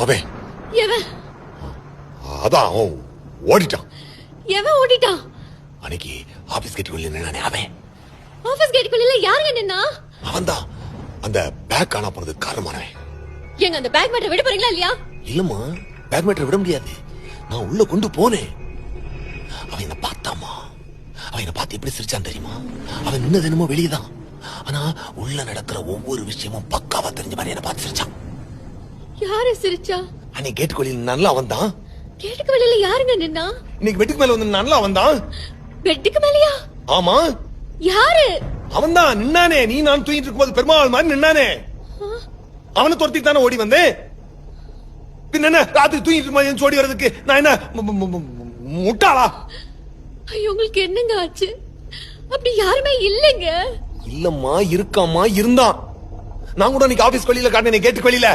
அவன் எவன்? அதான் அவன் ஓடிட்டான். எவன் ஓடிட்டான்? அன்னைக்கு ஆபீஸ் கேட்டுக்குள்ள நின்னானே அவன். ஆபீஸ் கேட்டுக்குள்ள யாருங்க நின்னா? அவன் தான் அந்த பேக் காணா போனதுக்கு காரணமானவன். எங்க அந்த பேக் மேட்டர் விட போறீங்களா இல்லையா? இல்லம்மா, பேக் மேட்டர் விட முடியாது. நான் உள்ள கொண்டு போனேன். அவன் என்ன பார்த்தாமா, அவன் என்ன பார்த்து எப்படி சிரிச்சான் தெரியுமா? அவன் நின்னது என்னமோ வெளியதான், ஆனா உள்ள நடக்கிற ஒவ்வொரு விஷயமும் பக்காவா தெரிஞ்ச மாதிரி என்ன பார்த்து சிரிச்சான். யாரு சிரிச்சா? அன்னைக்கு கேட்டுக்கு வெளியில நல்லா அவன் தான். கேட்டுக்கு வெளியில யாருங்க நின்னா? இன்னைக்கு பெட்டுக்கு மேல வந்து நல்லா அவன் தான். பெட்டுக்கு மேலயா? ஆமா. யாரு? அவன் தான் நின்னானே. நீ நான் தூங்கிட்டு இருக்கும்போது பெருமாள் மாதிரி நின்னானே. அவனை துரத்திட்டு தானே ஓடி வந்தேன். பின்ன என்ன ராத்திரி தூங்கிட்டு இருக்கும்போது ஓடி வர்றதுக்கு நான் என்ன முட்டாளா? ஐயோ, உங்களுக்கு என்னங்க ஆச்சு? அப்படி யாருமே இல்லைங்க. இல்லம்மா, இருக்காமா, இருந்தான். நான் கூட இன்னைக்கு ஆபீஸ் வெளியில காட்டினேன், கேட்டுக்கு வெளியில.